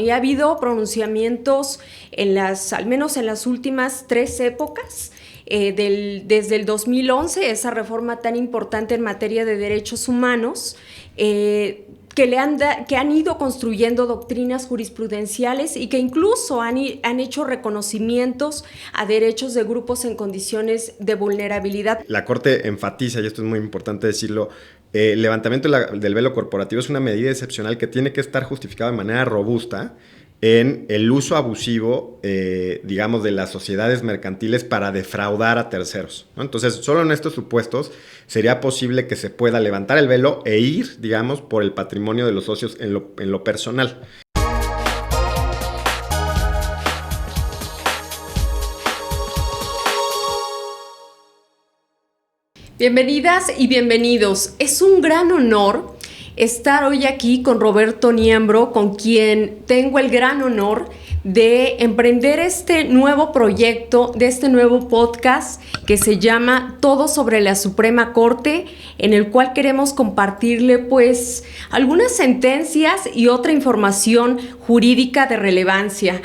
Y ha habido pronunciamientos al menos en las últimas 3 épocas, desde el 2011, esa reforma tan importante en materia de derechos humanos, que han ido construyendo doctrinas jurisprudenciales y que incluso han hecho reconocimientos a derechos de grupos en condiciones de vulnerabilidad. La Corte enfatiza, y esto es muy importante decirlo, el levantamiento del velo corporativo es una medida excepcional que tiene que estar justificada de manera robusta en el uso abusivo, digamos, de las sociedades mercantiles para defraudar a terceros, ¿no? Entonces, solo en estos supuestos sería posible que se pueda levantar el velo e ir, digamos, por el patrimonio de los socios en lo personal. Bienvenidas y bienvenidos. Es un gran honor estar hoy aquí con Roberto Niembro, con quien tengo el gran honor de emprender este nuevo proyecto, de este nuevo podcast que se llama Todo sobre la Suprema Corte, en el cual queremos compartirle pues algunas sentencias y otra información jurídica de relevancia.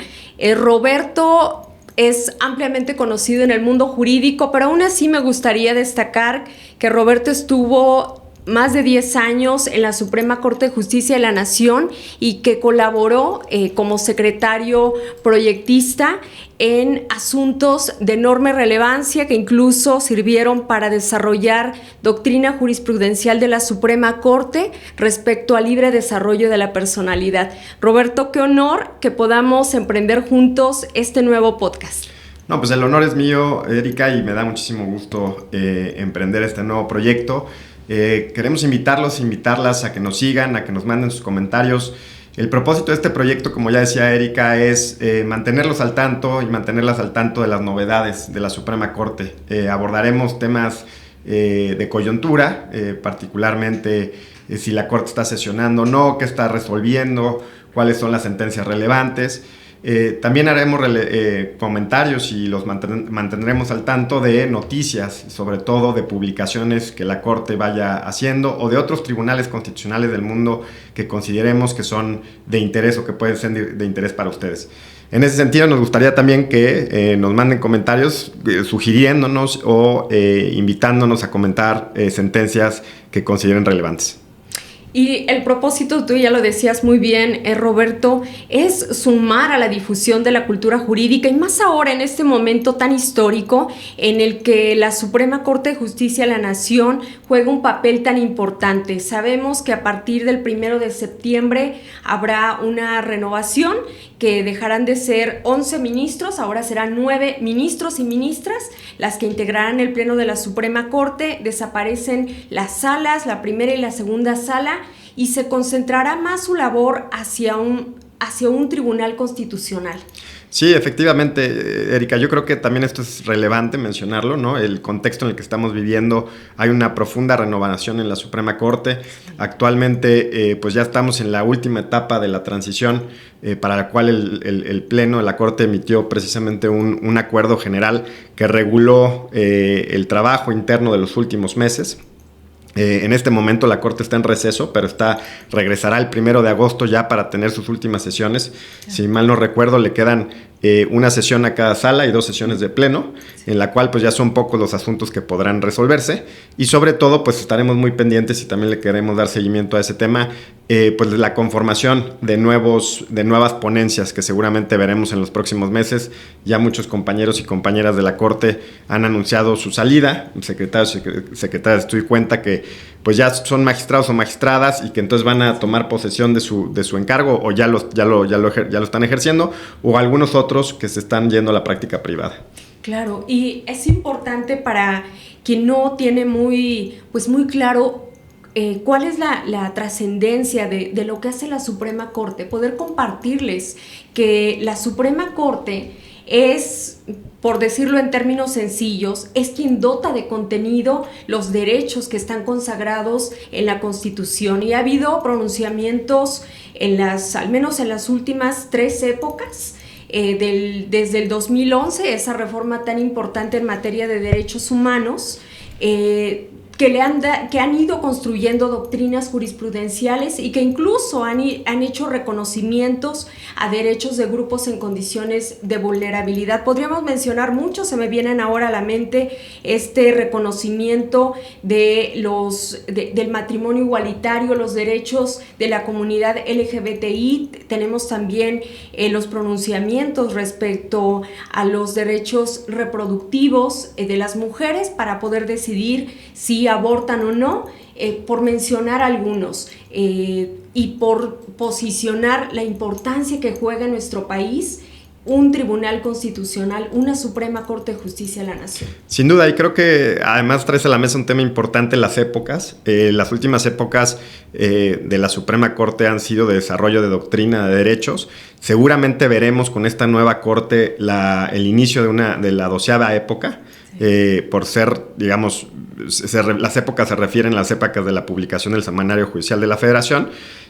Roberto es ampliamente conocido en el mundo jurídico, pero aún así me gustaría destacar que Roberto estuvo más de 10 años en la Suprema Corte de Justicia de la Nación y que colaboró como secretario proyectista en asuntos de enorme relevancia que incluso sirvieron para desarrollar doctrina jurisprudencial de la Suprema Corte respecto al libre desarrollo de la personalidad. Roberto, qué honor que podamos emprender juntos este nuevo podcast. No, pues el honor es mío, Erika, y me da muchísimo gusto emprender este nuevo proyecto. Queremos invitarlas a que nos sigan, a que nos manden sus comentarios. El propósito de este proyecto, como ya decía Erika, es mantenerlos al tanto y mantenerlas al tanto de las novedades de la Suprema Corte. Abordaremos temas de coyuntura, particularmente si la Corte está sesionando o no, qué está resolviendo, cuáles son las sentencias relevantes. También haremos comentarios y los mantendremos al tanto de noticias, sobre todo de publicaciones que la Corte vaya haciendo o de otros tribunales constitucionales del mundo que consideremos que son de interés o que pueden ser de interés para ustedes. En ese sentido, nos gustaría también que nos manden comentarios sugiriéndonos o invitándonos a comentar sentencias que consideren relevantes. Y el propósito, tú ya lo decías muy bien, Roberto, es sumar a la difusión de la cultura jurídica y más ahora en este momento tan histórico en el que la Suprema Corte de Justicia de la Nación juega un papel tan importante. Sabemos que a partir del 1 de septiembre habrá una renovación que dejarán de ser 11 ministros, ahora serán 9 ministros y ministras las que integrarán el Pleno de la Suprema Corte. Desaparecen las salas, la primera y la segunda sala, y se concentrará más su labor hacia un tribunal constitucional. Sí, efectivamente, Erika, yo creo que también esto es relevante mencionarlo, ¿no? El contexto en el que estamos viviendo, hay una profunda renovación en la Suprema Corte. Actualmente, pues ya estamos en la última etapa de la transición, para la cual el Pleno de la Corte emitió precisamente un acuerdo general que reguló el trabajo interno de los últimos meses. En este momento la Corte está en receso, pero regresará el 1 de agosto ya para tener sus últimas sesiones. Si mal no recuerdo, le quedan una sesión a cada sala y 2 sesiones de pleno, en la cual pues ya son pocos los asuntos que podrán resolverse, y sobre todo pues estaremos muy pendientes y también le queremos dar seguimiento a ese tema, pues de la conformación de nuevas ponencias que seguramente veremos en los próximos meses. Ya muchos compañeros y compañeras de la Corte han anunciado su salida. Secretarios estoy cuenta que pues ya son magistrados o magistradas y que entonces van a tomar posesión de su encargo, o ya lo están ejerciendo, o algunos otros que se están yendo a la práctica privada. Claro, y es importante para quien no tiene muy claro cuál es la trascendencia de lo que hace la Suprema Corte, poder compartirles que la Suprema Corte es, por decirlo en términos sencillos, es quien dota de contenido los derechos que están consagrados en la Constitución. Y ha habido pronunciamientos al menos en las últimas 3 épocas, desde el 2011, esa reforma tan importante en materia de derechos humanos, que han ido construyendo doctrinas jurisprudenciales y que incluso han hecho reconocimientos a derechos de grupos en condiciones de vulnerabilidad. Podríamos mencionar muchos, se me vienen ahora a la mente este reconocimiento del matrimonio igualitario, los derechos de la comunidad LGBTI. Tenemos también los pronunciamientos respecto a los derechos reproductivos de las mujeres para poder decidir si abortan o no, por mencionar algunos, y por posicionar la importancia que juega en nuestro país un tribunal constitucional, una Suprema Corte de Justicia de la Nación. Sin duda, y creo que además traes a la mesa un tema importante, las épocas. Las últimas épocas de la Suprema Corte han sido de desarrollo de doctrina de derechos. Seguramente veremos con esta nueva Corte el inicio de la 12ª época. Por ser, digamos, las épocas se refieren a las épocas de la publicación del Semanario Judicial de la Federación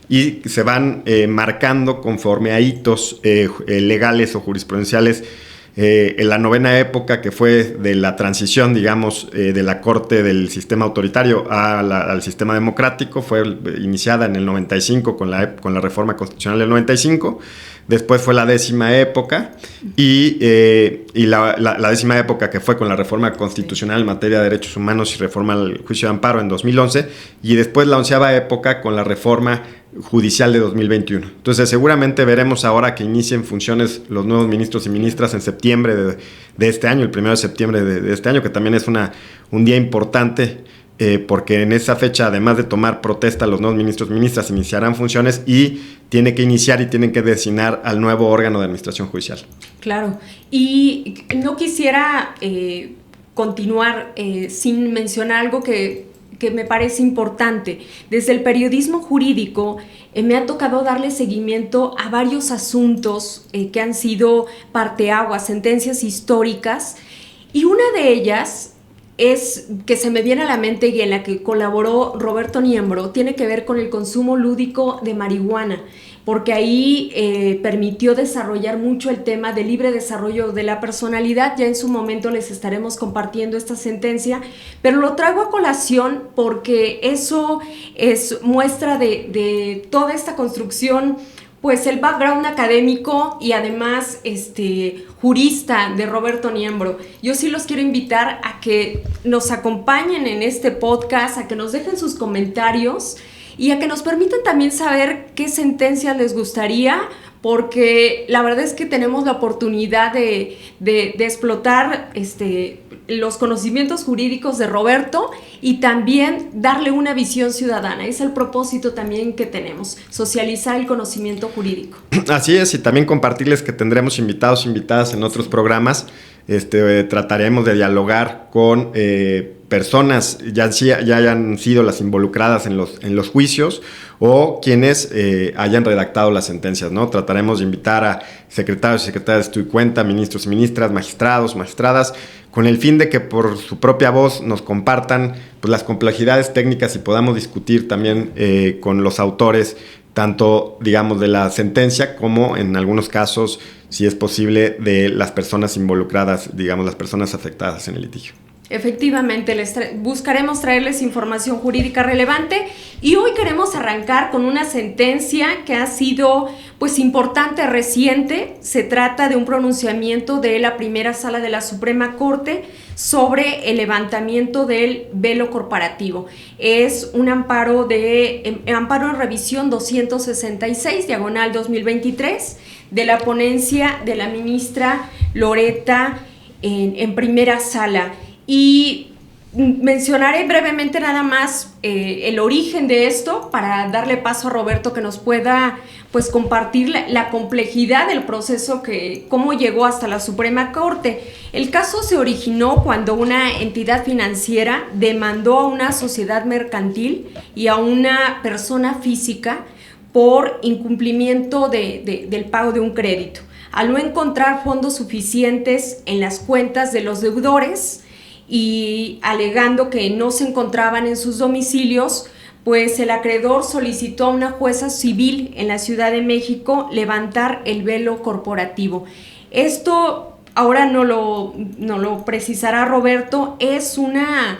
y se van marcando conforme a hitos legales o jurisprudenciales. En la 9ª época, que fue de la transición, digamos, de la Corte del sistema autoritario al sistema democrático, fue iniciada en el 95 con la reforma constitucional del 95. Después fue la 10ª época y la 10ª época, que fue con la reforma constitucional en materia de derechos humanos y reforma al juicio de amparo en 2011, y después la 11ª época con la reforma judicial de 2021. Entonces seguramente veremos ahora que inicien funciones los nuevos ministros y ministras en septiembre de este año, el 1 de septiembre de este año, que también es un día importante, porque en esa fecha, además de tomar protesta, los nuevos ministros y ministras iniciarán funciones y tienen que designar al nuevo órgano de administración judicial. Claro, y no quisiera continuar sin mencionar algo que me parece importante. Desde el periodismo jurídico me ha tocado darle seguimiento a varios asuntos que han sido parteaguas, sentencias históricas, y una de ellas es que se me viene a la mente y en la que colaboró Roberto Niembro, tiene que ver con el consumo lúdico de marihuana, porque ahí permitió desarrollar mucho el tema del libre desarrollo de la personalidad. Ya en su momento les estaremos compartiendo esta sentencia, pero lo traigo a colación porque eso es muestra de toda esta construcción, pues el background académico y además jurista de Roberto Niembro. Yo sí los quiero invitar a que nos acompañen en este podcast, a que nos dejen sus comentarios y a que nos permitan también saber qué sentencias les gustaría, porque la verdad es que tenemos la oportunidad de explotar los conocimientos jurídicos de Roberto y también darle una visión ciudadana. Es el propósito también que tenemos, socializar el conocimiento jurídico. Así es, y también compartirles que tendremos invitados e invitadas en otros programas. Trataremos de dialogar con personas ya hayan sido las involucradas en los juicios o quienes hayan redactado las sentencias, ¿no? Trataremos de invitar a secretarios y secretarias de tu cuenta, ministros y ministras, magistrados, magistradas, con el fin de que por su propia voz nos compartan pues, las complejidades técnicas y podamos discutir también con los autores, tanto, digamos, de la sentencia como, en algunos casos, si es posible, de las personas involucradas, digamos, las personas afectadas en el litigio. Efectivamente, buscaremos traerles información jurídica relevante y hoy queremos arrancar con una sentencia que ha sido pues importante, reciente. Se trata de un pronunciamiento de la primera sala de la Suprema Corte sobre el levantamiento del velo corporativo. Es un amparo en revisión 266/2023 de la ponencia de la ministra Loretta en primera sala. Y mencionaré brevemente nada más el origen de esto para darle paso a Roberto que nos pueda pues compartir la complejidad del proceso, cómo llegó hasta la Suprema Corte. El caso se originó cuando una entidad financiera demandó a una sociedad mercantil y a una persona física por incumplimiento del pago de un crédito. Al no encontrar fondos suficientes en las cuentas de los deudores, y alegando que no se encontraban en sus domicilios, pues el acreedor solicitó a una jueza civil en la Ciudad de México levantar el velo corporativo. Esto, ahora no lo precisará Roberto, es una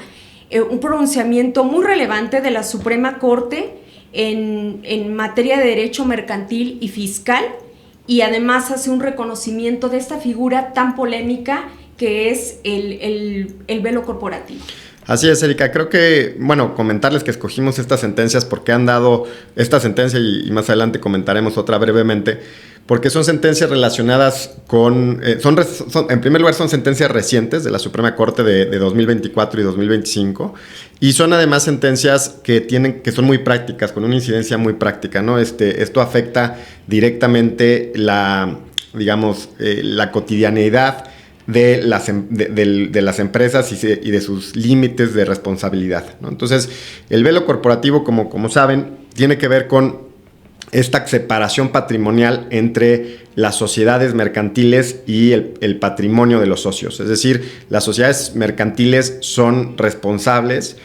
un pronunciamiento muy relevante de la Suprema Corte en materia de derecho mercantil y fiscal, y además hace un reconocimiento de esta figura tan polémica que es el velo corporativo. Así es, Erika. Creo que, comentarles que escogimos estas sentencias porque han dado esta sentencia y más adelante comentaremos otra brevemente, porque son sentencias relacionadas con... en primer lugar, son sentencias recientes de la Suprema Corte de 2024 y 2025, y son además sentencias que son muy prácticas, con una incidencia muy práctica, ¿no? Esto afecta directamente la cotidianeidad de las empresas y de sus límites de responsabilidad, ¿no? Entonces, el velo corporativo, como saben, tiene que ver con esta separación patrimonial entre las sociedades mercantiles y el patrimonio de los socios. Es decir, las sociedades mercantiles son responsables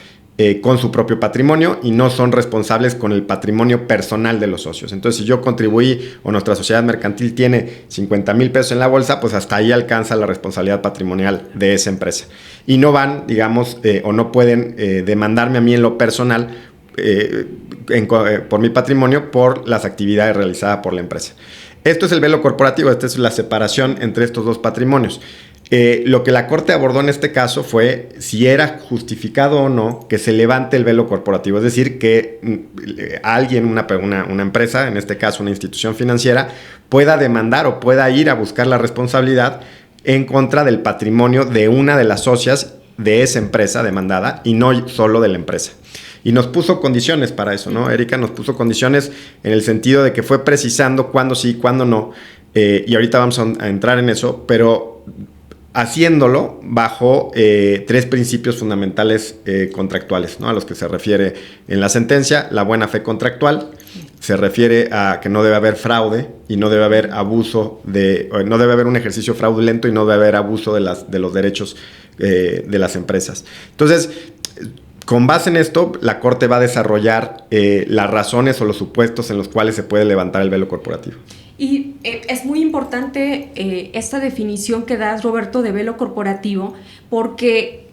con su propio patrimonio y no son responsables con el patrimonio personal de los socios. Entonces, si yo contribuí o nuestra sociedad mercantil tiene 50,000 pesos en la bolsa, pues hasta ahí alcanza la responsabilidad patrimonial de esa empresa. Y no van, o no pueden demandarme a mí en lo personal por mi patrimonio por las actividades realizadas por la empresa. Esto es el velo corporativo, esta es la separación entre estos dos patrimonios. Lo que la Corte abordó en este caso fue si era justificado o no que se levante el velo corporativo, es decir, que alguien, una empresa, en este caso una institución financiera, pueda demandar o pueda ir a buscar la responsabilidad en contra del patrimonio de una de las socias de esa empresa demandada y no solo de la empresa. Y nos puso condiciones para eso, ¿no? Erika nos puso condiciones en el sentido de que fue precisando cuándo sí, cuándo no, y ahorita vamos a entrar en eso, pero haciéndolo bajo 3 principios fundamentales contractuales, ¿no? A los que se refiere en la sentencia: la buena fe contractual, se refiere a que no debe haber fraude y no debe haber abuso no debe haber un ejercicio fraudulento y no debe haber abuso de los derechos de las empresas. Entonces, con base en esto, la Corte va a desarrollar las razones o los supuestos en los cuales se puede levantar el velo corporativo. Y es muy importante esta definición que das, Roberto, de velo corporativo, porque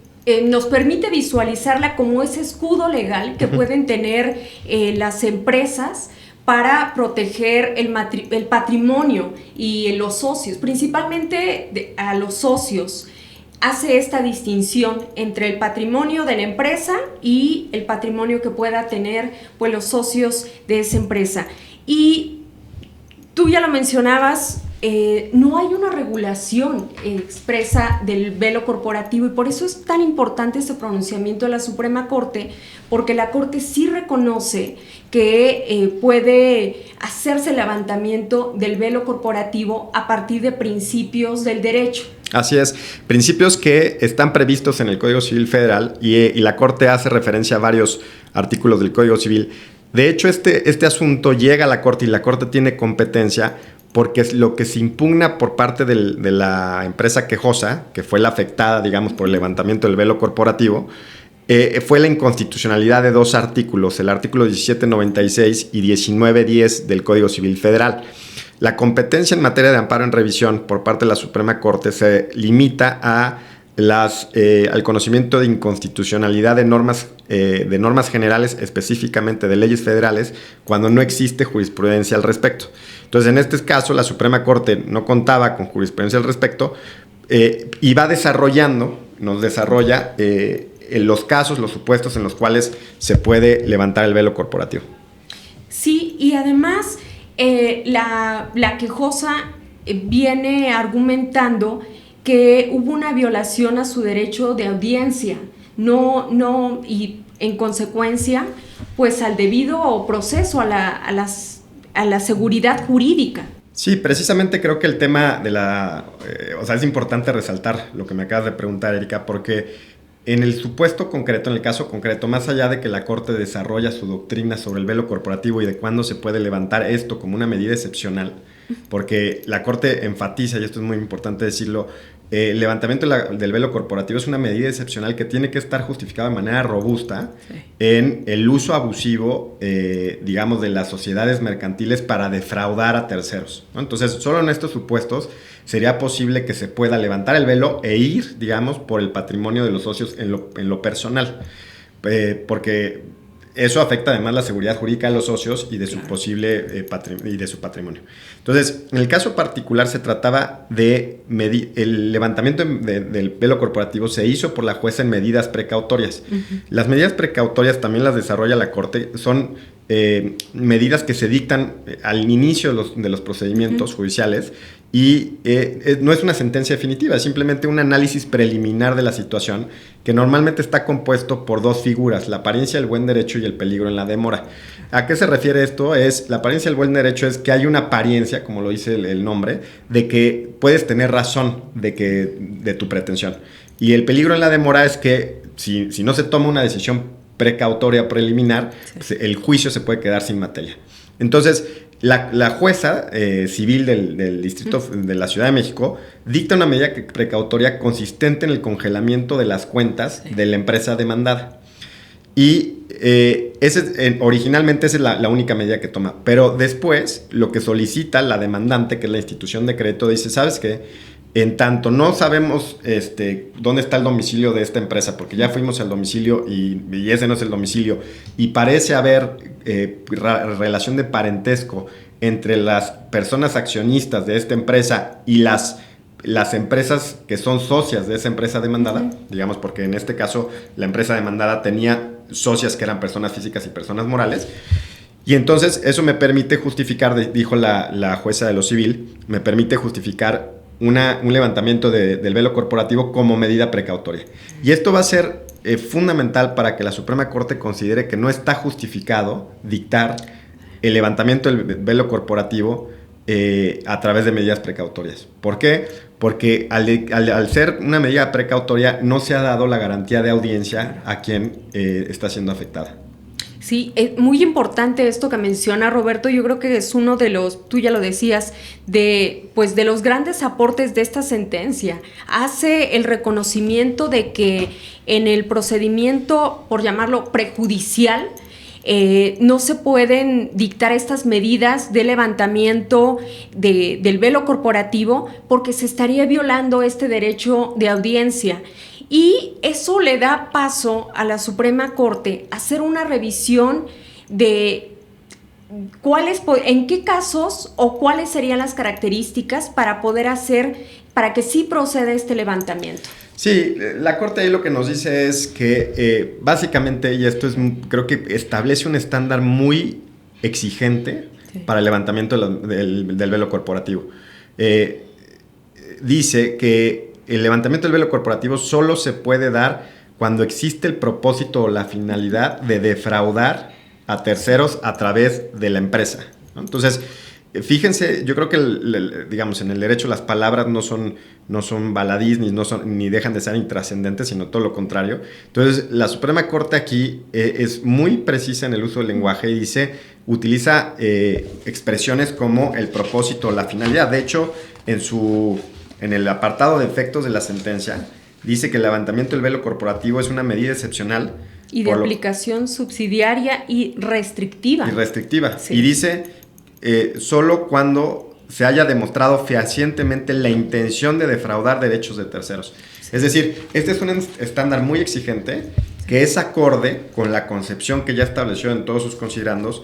nos permite visualizarla como ese escudo legal que pueden tener las empresas para proteger el patrimonio y los socios, principalmente a los socios. Hace esta distinción entre el patrimonio de la empresa y el patrimonio que pueda tener, pues, los socios de esa empresa. Y tú ya lo mencionabas, no hay una regulación expresa del velo corporativo, y por eso es tan importante este pronunciamiento de la Suprema Corte, porque la Corte sí reconoce que puede hacerse el levantamiento del velo corporativo a partir de principios del derecho. Así es, principios que están previstos en el Código Civil Federal y la Corte hace referencia a varios artículos del Código Civil. De hecho, este asunto llega a la Corte y la Corte tiene competencia porque es lo que se impugna por parte de la empresa quejosa, que fue la afectada, por el levantamiento del velo corporativo, fue la inconstitucionalidad de 2 artículos, el artículo 1796 y 1910 del Código Civil Federal. La competencia en materia de amparo en revisión por parte de la Suprema Corte se limita al conocimiento de inconstitucionalidad de normas generales, específicamente de leyes federales, cuando no existe jurisprudencia al respecto. Entonces, en este caso, la Suprema Corte no contaba con jurisprudencia al respecto y nos desarrolla los casos, los supuestos en los cuales se puede levantar el velo corporativo. Sí, y además la quejosa viene argumentando que hubo una violación a su derecho de audiencia, y en consecuencia, pues al debido proceso, a la seguridad jurídica. Sí, precisamente creo que el tema es importante resaltar lo que me acabas de preguntar, Erika, porque en el supuesto concreto, en el caso concreto, más allá de que la Corte desarrolla su doctrina sobre el velo corporativo y de cuándo se puede levantar esto como una medida excepcional, porque la Corte enfatiza, y esto es muy importante decirlo, el levantamiento del velo corporativo es una medida excepcional que tiene que estar justificada de manera robusta en el uso abusivo, digamos, de las sociedades mercantiles para defraudar a terceros, ¿no? Entonces, solo en estos supuestos sería posible que se pueda levantar el velo e ir, digamos, por el patrimonio de los socios en lo personal, porque eso afecta además la seguridad jurídica de los socios y de su posible y de su patrimonio. Entonces, en el caso particular se trataba de el levantamiento del velo corporativo se hizo por la jueza en medidas precautorias. Las medidas precautorias también las desarrolla la Corte, son medidas que se dictan al inicio de los procedimientos judiciales y no es una sentencia definitiva, es simplemente un análisis preliminar de la situación que normalmente está compuesto por dos figuras, la apariencia del buen derecho y el peligro en la demora. ¿A qué se refiere esto? La apariencia del buen derecho es que hay una apariencia, como lo dice el nombre, de que puedes tener razón de tu pretensión. Y el peligro en la demora es que si no se toma una decisión precautoria preliminar, el juicio se puede quedar sin materia. Entonces, la jueza civil del distrito de la Ciudad de México dicta una medida precautoria consistente en el congelamiento de las cuentas de la empresa demandada. Y originalmente esa es la única medida que toma. Pero después, lo que solicita la demandante, que es la institución de crédito, dice, ¿sabes qué? En tanto no sabemos dónde está el domicilio de esta empresa, porque ya fuimos al domicilio y ese no es el domicilio, y parece haber relación de parentesco entre las personas accionistas de esta empresa y las empresas que son socias de esa empresa demandada, digamos, porque en este caso la empresa demandada tenía socias que eran personas físicas y personas morales. Y entonces eso me permite justificar, dijo la jueza de lo civil, me permite justificar un levantamiento del velo corporativo como medida precautoria. Y esto va a ser fundamental para que la Suprema Corte considere que no está justificado dictar el levantamiento del velo corporativo a través de medidas precautorias. ¿Por qué? Porque al ser una medida precautoria no se ha dado la garantía de audiencia a quien está siendo afectada. Sí, es muy importante esto que menciona Roberto. Yo creo que es uno de los, tú ya lo decías, de los grandes aportes de esta sentencia. Hace el reconocimiento de que en el procedimiento, por llamarlo prejudicial, no se pueden dictar estas medidas de levantamiento del velo corporativo porque se estaría violando este derecho de audiencia. Y eso le da paso a la Suprema Corte a hacer una revisión de en qué casos o cuáles serían las características para que sí proceda este levantamiento. Sí, la Corte ahí lo que nos dice es que básicamente, y esto creo que establece un estándar muy exigente para el levantamiento del velo corporativo. Dice que el levantamiento del velo corporativo solo se puede dar cuando existe el propósito o la finalidad de defraudar a terceros a través de la empresa, ¿no? Entonces, fíjense, yo creo que digamos, en el derecho las palabras no son baladís ni dejan de ser intrascendentes, sino todo lo contrario. Entonces, la Suprema Corte aquí es muy precisa en el uso del lenguaje y utiliza expresiones como el propósito o la finalidad. De hecho, en el apartado de efectos de la sentencia, dice que el levantamiento del velo corporativo es una medida excepcional. Y de aplicación subsidiaria y restrictiva. Sí. Y dice, solo cuando se haya demostrado fehacientemente la intención de defraudar derechos de terceros. Sí. Es decir, este es un estándar muy exigente que es acorde con la concepción que ya estableció en todos sus considerandos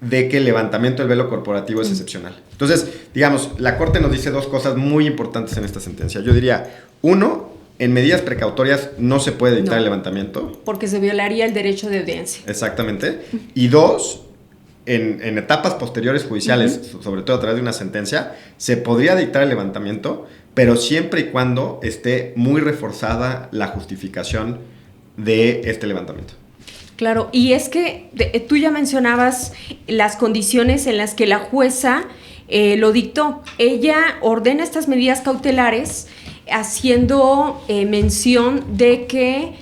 de que el levantamiento del velo corporativo es excepcional. Entonces, digamos, la Corte nos dice dos cosas muy importantes en esta sentencia. Yo diría, uno, en medidas precautorias no se puede dictar el levantamiento. Porque se violaría el derecho de audiencia. Exactamente. Y dos, en etapas posteriores judiciales, sobre todo a través de una sentencia, se podría dictar el levantamiento, pero siempre y cuando esté muy reforzada la justificación de este levantamiento. Claro, y es que tú ya mencionabas las condiciones en las que la jueza lo dictó. Ella ordena estas medidas cautelares haciendo mención de que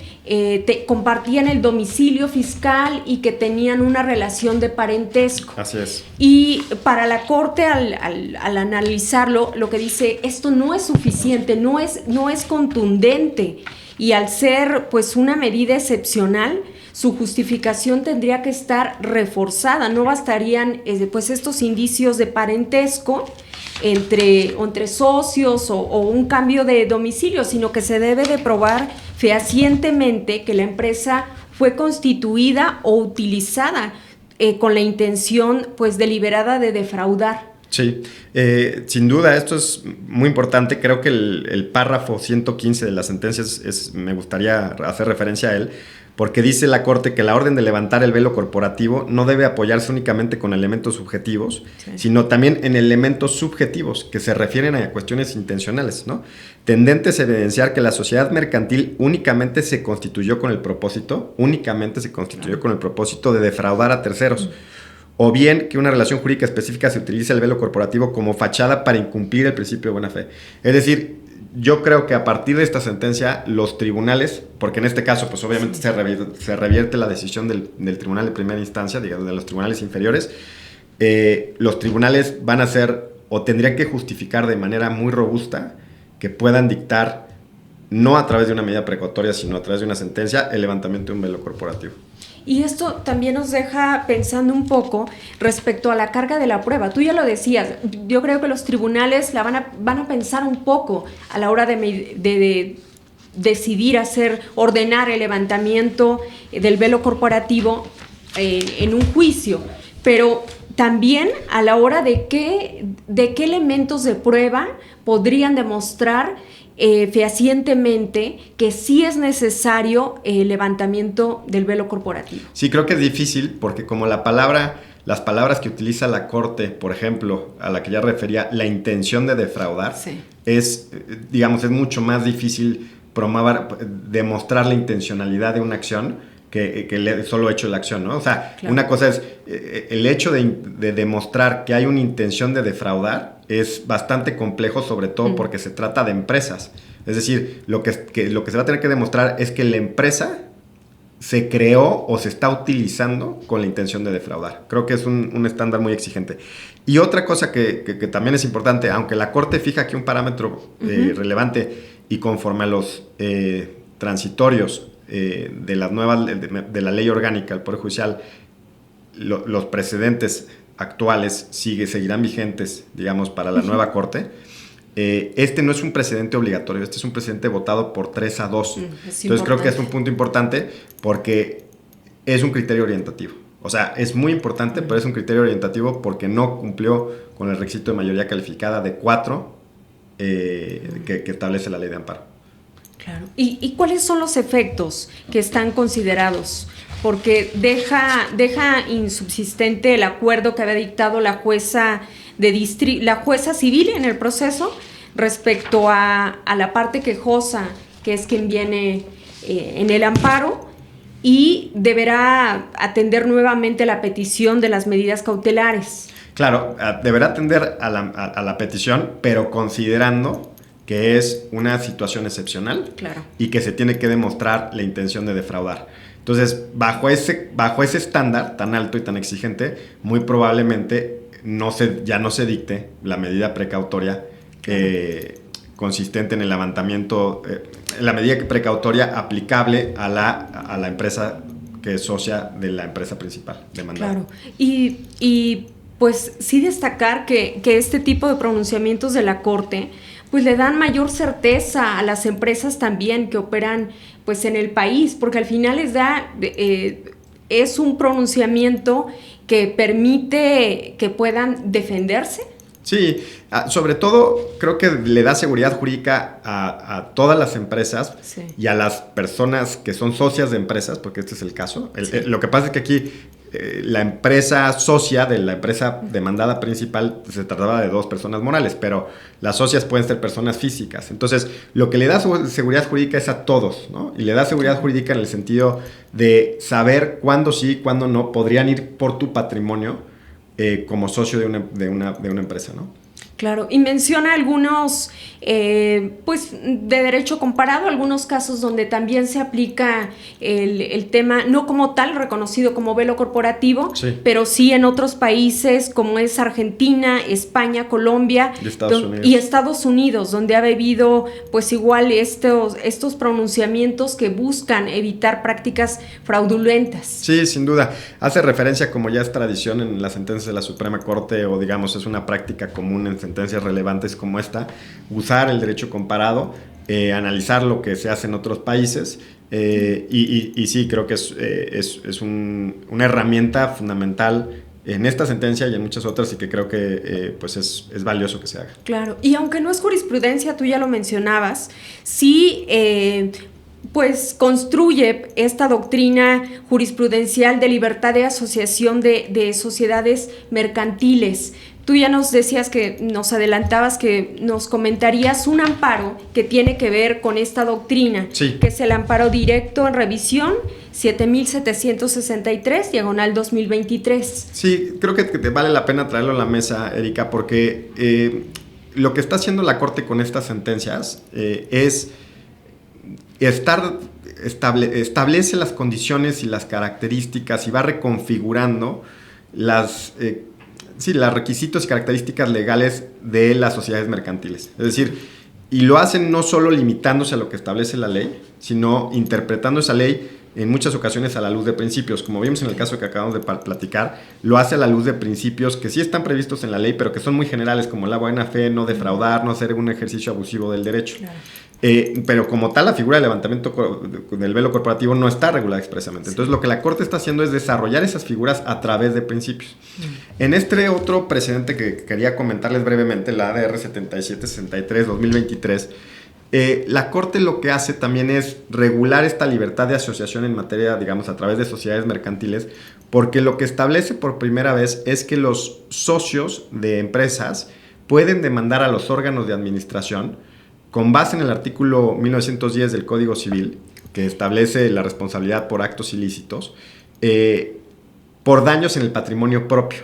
compartían el domicilio fiscal y que tenían una relación de parentesco. Así es. Y para la Corte, al analizarlo, lo que dice, esto no es suficiente, no es contundente, y al ser pues una medida excepcional, su justificación tendría que estar reforzada. No bastarían pues estos indicios de parentesco entre socios o un cambio de domicilio, sino que se debe de probar fehacientemente que la empresa fue constituida o utilizada con la intención pues deliberada de defraudar. Sí, sin duda esto es muy importante. Creo que el párrafo 115 de la sentencia me gustaría hacer referencia a él, porque dice la Corte que la orden de levantar el velo corporativo no debe apoyarse únicamente con elementos subjetivos, sí, sino también en elementos subjetivos que se refieren a cuestiones intencionales, ¿no? Tendentes a evidenciar que la sociedad mercantil únicamente se constituyó con el propósito de defraudar a terceros. O bien que una relación jurídica específica se utilice el velo corporativo como fachada para incumplir el principio de buena fe. Es decir, yo creo que a partir de esta sentencia, los tribunales, porque en este caso, pues obviamente se revierte la decisión del tribunal de primera instancia, digamos, de los tribunales inferiores, los tribunales van a hacer o tendrían que justificar de manera muy robusta que puedan dictar, no a través de una medida precautoria, sino a través de una sentencia, el levantamiento de un velo corporativo. Y esto también nos deja pensando un poco respecto a la carga de la prueba. Tú ya lo decías, yo creo que los tribunales van a pensar un poco a la hora de decidir ordenar el levantamiento del velo corporativo en un juicio, pero también a la hora de qué elementos de prueba podrían demostrar fehacientemente que sí es necesario el levantamiento del velo corporativo. Sí, creo que es difícil porque como las palabras que utiliza la Corte, por ejemplo, a la que ya refería, la intención de defraudar, sí, es mucho más difícil demostrar la intencionalidad de una acción que el solo hecho de la acción, ¿no? O sea, claro, una cosa es el hecho de demostrar que hay una intención de defraudar es bastante complejo, sobre todo porque se trata de empresas. Es decir, lo que se va a tener que demostrar es que la empresa se creó o se está utilizando con la intención de defraudar. Creo que es un estándar muy exigente. Y otra cosa que también es importante, aunque la Corte fija aquí un parámetro relevante y conforme a los transitorios de la ley orgánica del Poder Judicial, los precedentes actuales seguirán vigentes, digamos, para la nueva Corte. Este no es un precedente obligatorio, este es un precedente votado por 3-2. Entonces creo que es un punto importante porque es un criterio orientativo. O sea, es muy importante, pero es un criterio orientativo porque no cumplió con el requisito de mayoría calificada de 4 que establece la ley de amparo. Claro. ¿Y cuáles son los efectos que están considerados? Porque deja insubsistente el acuerdo que había dictado la jueza civil en el proceso respecto a la parte quejosa, que es quien viene en el amparo, y deberá atender nuevamente la petición de las medidas cautelares. Claro, deberá atender a la petición, pero considerando que es una situación excepcional, claro, y que se tiene que demostrar la intención de defraudar. Entonces, bajo ese estándar tan alto y tan exigente, muy probablemente ya no se dicte la medida precautoria consistente en el levantamiento, la medida precautoria aplicable a la empresa que es socia de la empresa principal demandada. Claro, y pues sí destacar que este tipo de pronunciamientos de la Corte pues le dan mayor certeza a las empresas también que operan pues en el país, porque al final es un pronunciamiento que permite que puedan defenderse. Sí, sobre todo creo que le da seguridad jurídica a todas las empresas, sí, y a las personas que son socias de empresas, porque este es el caso. Sí. Lo que pasa es que aquí la empresa socia de la empresa demandada principal se trataba de 2 personas morales, pero las socias pueden ser personas físicas. Entonces, lo que le da seguridad jurídica es a todos, ¿no? Y le da seguridad jurídica en el sentido de saber cuándo sí, cuándo no podrían ir por tu patrimonio como socio de una empresa, ¿no? Claro, y menciona algunos, pues, de derecho comparado, algunos casos donde también se aplica el tema, no como tal reconocido como velo corporativo, sí, pero sí en otros países como es Argentina, España, Colombia y Estados Unidos, donde ha habido, pues, igual estos pronunciamientos que buscan evitar prácticas fraudulentas. Sí, sin duda. Hace referencia, como ya es tradición en las sentencias de la Suprema Corte, o digamos es una práctica común en sentencias relevantes como esta, usar el derecho comparado, analizar lo que se hace en otros países, y sí, creo que es una herramienta fundamental en esta sentencia y en muchas otras, y que creo que pues es valioso que se haga. Claro, y aunque no es jurisprudencia, tú ya lo mencionabas, sí, pues construye esta doctrina jurisprudencial de libertad de asociación de sociedades mercantiles. Tú ya nos decías, que nos adelantabas, que nos comentarías un amparo que tiene que ver con esta doctrina, sí, que es el amparo directo en revisión 7763, diagonal 2023. Sí, creo que te vale la pena traerlo a la mesa, Erika, porque lo que está haciendo la Corte con estas sentencias es establece las condiciones y las características y va reconfigurando los requisitos y características legales de las sociedades mercantiles. Es decir, y lo hacen no solo limitándose a lo que establece la ley, sino interpretando esa ley en muchas ocasiones a la luz de principios. Como vimos en el caso que acabamos de platicar, lo hace a la luz de principios que sí están previstos en la ley, pero que son muy generales, como la buena fe, no defraudar, no hacer un ejercicio abusivo del derecho. Claro. Pero como tal, la figura de levantamiento del velo corporativo no está regulada expresamente. Entonces, lo que la Corte está haciendo es desarrollar esas figuras a través de principios. En este otro precedente que quería comentarles brevemente, la ADR 7763-2023, la Corte lo que hace también es regular esta libertad de asociación en materia, digamos, a través de sociedades mercantiles, porque lo que establece por primera vez es que los socios de empresas pueden demandar a los órganos de administración con base en el artículo 1910 del Código Civil, que establece la responsabilidad por actos ilícitos, por daños en el patrimonio propio.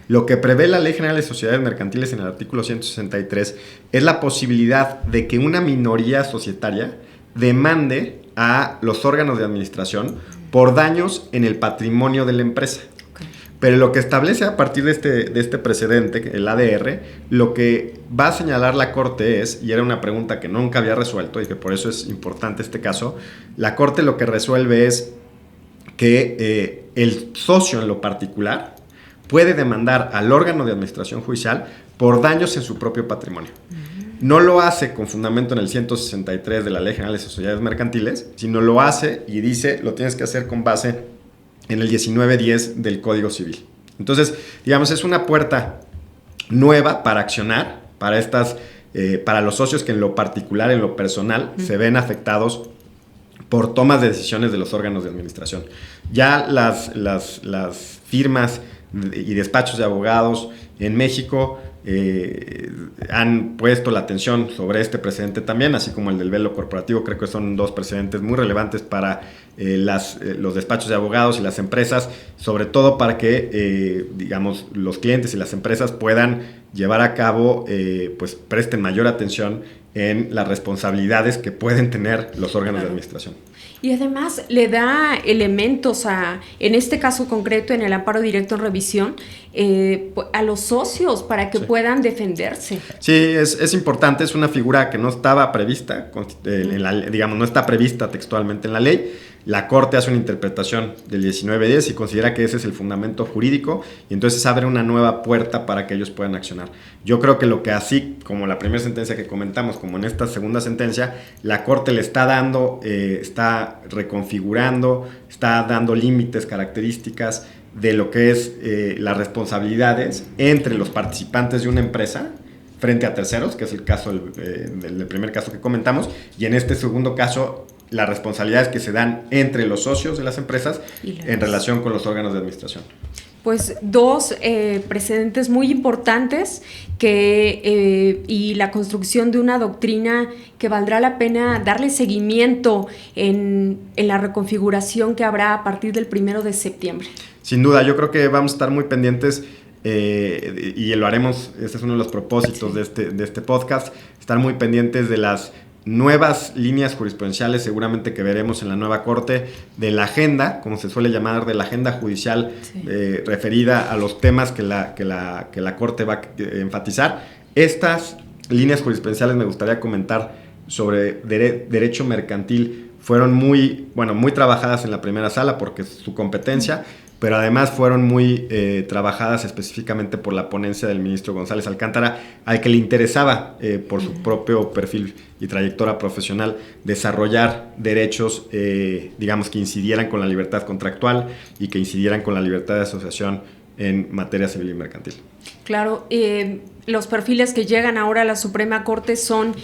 Lo que prevé la Ley General de Sociedades Mercantiles en el artículo 163 es la posibilidad de que una minoría societaria demande a los órganos de administración por daños en el patrimonio de la empresa. Pero lo que establece a partir de este precedente, el ADR, lo que va a señalar la Corte es, y era una pregunta que nunca había resuelto y que por eso es importante este caso, la Corte lo que resuelve es que el socio en lo particular puede demandar al órgano de administración judicial por daños en su propio patrimonio. No lo hace con fundamento en el 163 de la Ley General de Sociedades Mercantiles, sino lo hace y dice, lo tienes que hacer con base en el 1910 del Código Civil. Entonces, digamos, es una puerta nueva para accionar, para los socios que en lo particular, en lo personal, se ven afectados por tomas de decisiones de los órganos de administración. Ya las firmas y despachos de abogados en México han puesto la atención sobre este precedente también, así como el del velo corporativo. Creo que son dos precedentes muy relevantes para los despachos de abogados y las empresas, sobre todo para que digamos, los clientes y las empresas puedan llevar a cabo, pues presten mayor atención en las responsabilidades que pueden tener los órganos de administración. Y además le da elementos en este caso concreto, en el amparo directo en revisión, a los socios para que puedan defenderse. Sí, es importante, es una figura que no estaba prevista, digamos, no está prevista textualmente en la ley. La Corte hace una interpretación del 1910 y considera que ese es el fundamento jurídico, y entonces abre una nueva puerta para que ellos puedan accionar. Yo creo que lo que, así como la primera sentencia que comentamos, como en esta segunda sentencia, la Corte le está dando, está reconfigurando, está dando límites, características de lo que es las responsabilidades entre los participantes de una empresa frente a terceros, que es el caso del primer caso que comentamos, y en este segundo caso las responsabilidades que se dan entre los socios de las empresas en relación con los órganos de administración. Pues dos precedentes muy importantes y la construcción de una doctrina que valdrá la pena darle seguimiento en la reconfiguración que habrá a partir del 1 de septiembre. Sin duda, yo creo que vamos a estar muy pendientes y lo haremos, este es uno de los propósitos de este podcast, estar muy pendientes de las nuevas líneas jurisprudenciales seguramente que veremos en la nueva Corte, de la agenda, como se suele llamar, de la agenda judicial referida a los temas que la Corte va a enfatizar. Estas líneas jurisprudenciales me gustaría comentar sobre derecho mercantil. Fueron muy trabajadas en la primera sala porque es su competencia, pero además fueron muy trabajadas específicamente por la ponencia del ministro González Alcántara, al que le interesaba, por su propio perfil y trayectoria profesional, desarrollar derechos, digamos, que incidieran con la libertad contractual y que incidieran con la libertad de asociación en materia civil y mercantil. Claro, los perfiles que llegan ahora a la Suprema Corte son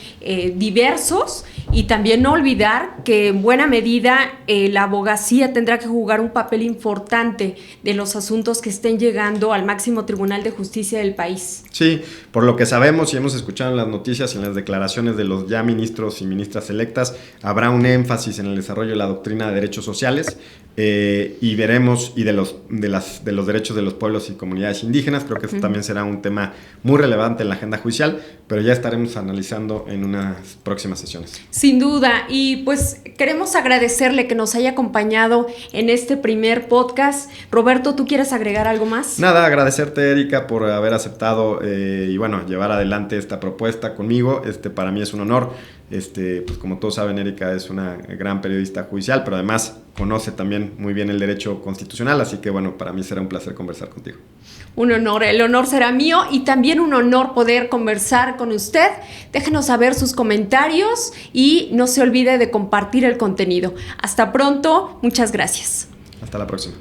diversos, y también no olvidar que en buena medida la abogacía tendrá que jugar un papel importante de los asuntos que estén llegando al máximo Tribunal de Justicia del país. Sí, por lo que sabemos y hemos escuchado en las noticias y en las declaraciones de los ya ministros y ministras electas, habrá un énfasis en el desarrollo de la doctrina de derechos sociales, y veremos, y de los derechos de los pueblos y comunidades indígenas. Creo que eso también será un tema muy relevante en la agenda judicial, pero ya estaremos analizando en unas próximas sesiones. Sin duda, y pues queremos agradecerle que nos haya acompañado en este primer podcast. Roberto, ¿tú quieres agregar algo más? Nada, agradecerte, Erika, por haber aceptado y llevar adelante esta propuesta conmigo. Para mí es un honor. Pues como todos saben, Erika es una gran periodista judicial, pero además conoce también muy bien el derecho constitucional, así que para mí será un placer conversar contigo. Un honor, el honor será mío, y también un honor poder conversar con usted. Déjenos saber sus comentarios y no se olvide de compartir el contenido. Hasta pronto, muchas gracias. Hasta la próxima.